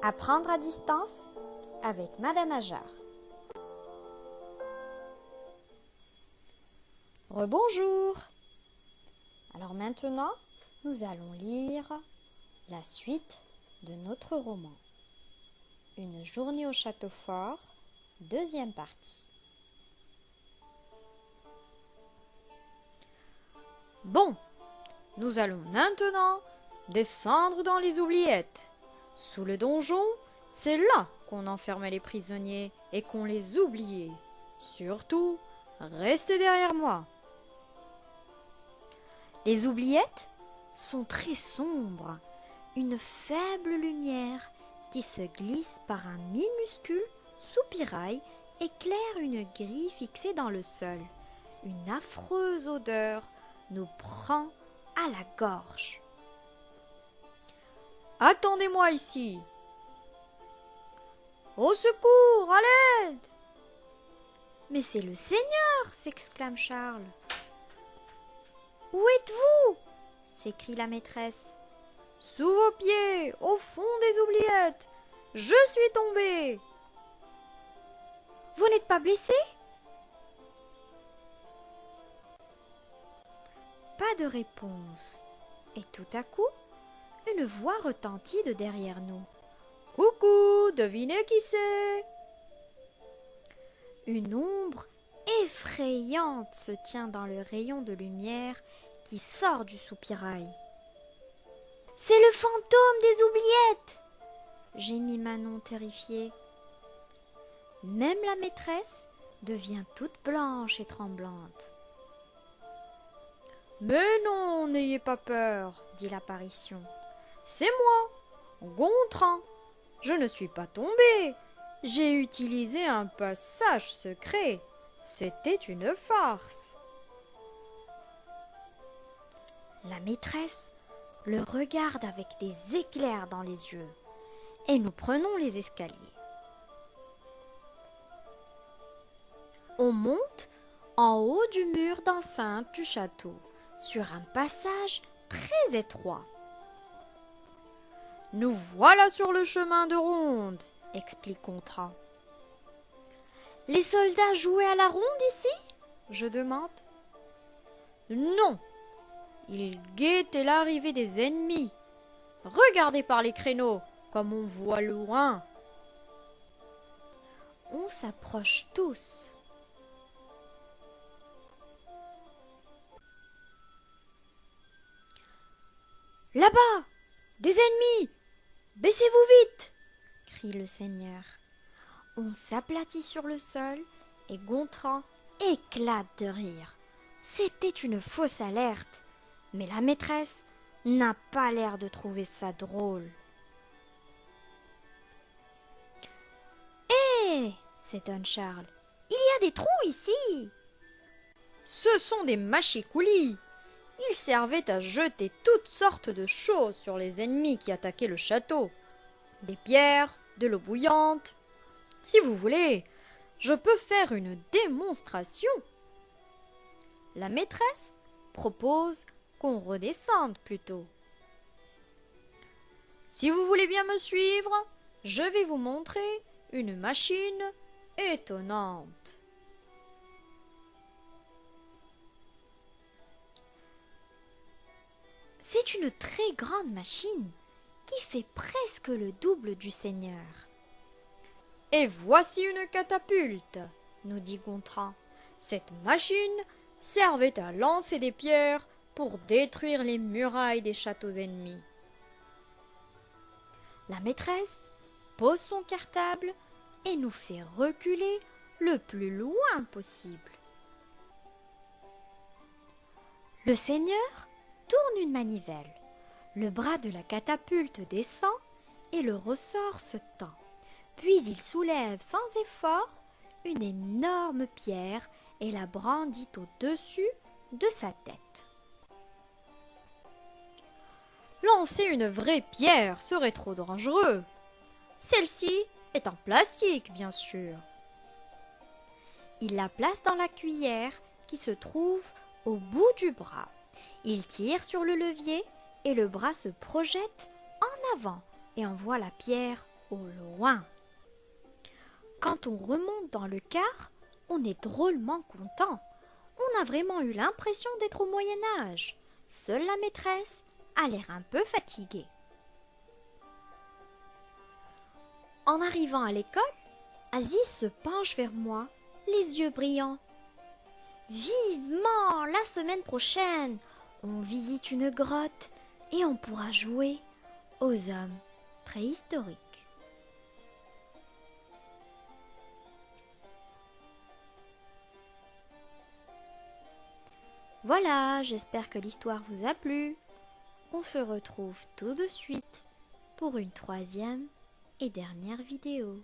Apprendre à distance avec Madame Ajar. Rebonjour. Alors maintenant, nous allons lire la suite de notre roman. Une journée au château fort, deuxième partie. Bon, nous allons maintenant descendre dans les oubliettes. Sous le donjon, c'est là qu'on enfermait les prisonniers et qu'on les oubliait. Surtout, restez derrière moi. Les oubliettes sont très sombres. Une faible lumière qui se glisse par un minuscule soupirail éclaire une grille fixée dans le sol. Une affreuse odeur nous prend à la gorge. Attendez-moi ici. Au secours, à l'aide! Mais c'est le Seigneur, s'exclame Charles. Où êtes-vous? S'écrie la maîtresse. Sous vos pieds, au fond des oubliettes. Je suis tombée. Vous n'êtes pas blessé? Pas de réponse. Et tout à coup, une voix retentit de derrière nous. Coucou, devinez qui c'est? Une ombre effrayante se tient dans le rayon de lumière qui sort du soupirail. C'est le fantôme des oubliettes! Gémit Manon terrifiée. Même la maîtresse devient toute blanche et tremblante. Mais non, n'ayez pas peur, dit l'apparition. C'est moi, Gontran. Je ne suis pas tombée. J'ai utilisé un passage secret. C'était une farce. La maîtresse le regarde avec des éclairs dans les yeux et nous prenons les escaliers. On monte en haut du mur d'enceinte du château sur un passage très étroit. Nous voilà sur le chemin de ronde, explique Gontran. Les soldats jouaient à la ronde ici? Je demande. Non, ils guettent l'arrivée des ennemis. Regardez par les créneaux, comme on voit loin. On s'approche tous. Là-bas, des ennemis! Baissez-vous vite! Crie le Seigneur. On s'aplatit sur le sol et Gontran éclate de rire. C'était une fausse alerte, mais la maîtresse n'a pas l'air de trouver ça drôle. Hé! S'étonne Charles. Il y a des trous ici! Ce sont des mâchicoulis. Ils servaient à jeter toutes sortes de choses sur les ennemis qui attaquaient le château. Des pierres, de l'eau bouillante. Si vous voulez, je peux faire une démonstration. La maîtresse propose qu'on redescende plutôt. Si vous voulez bien me suivre, je vais vous montrer une machine étonnante. C'est une très grande machine qui fait presque le double du Seigneur. Et voici une catapulte, nous dit Gontran. Cette machine servait à lancer des pierres pour détruire les murailles des châteaux ennemis. La maîtresse pose son cartable et nous fait reculer le plus loin possible. Le Seigneur tourne une manivelle. Le bras de la catapulte descend et le ressort se tend. Puis il soulève sans effort une énorme pierre et la brandit au-dessus de sa tête. Lancer une vraie pierre serait trop dangereux. Celle-ci est en plastique, bien sûr. Il la place dans la cuillère qui se trouve au bout du bras. Il tire sur le levier et le bras se projette en avant et envoie la pierre au loin. Quand on remonte dans le car, on est drôlement content. On a vraiment eu l'impression d'être au Moyen Âge. Seule la maîtresse a l'air un peu fatiguée. En arrivant à l'école, Aziz se penche vers moi, les yeux brillants. Vivement la semaine prochaine, on visite une grotte et on pourra jouer aux hommes préhistoriques. Voilà, j'espère que l'histoire vous a plu. On se retrouve tout de suite pour une troisième et dernière vidéo.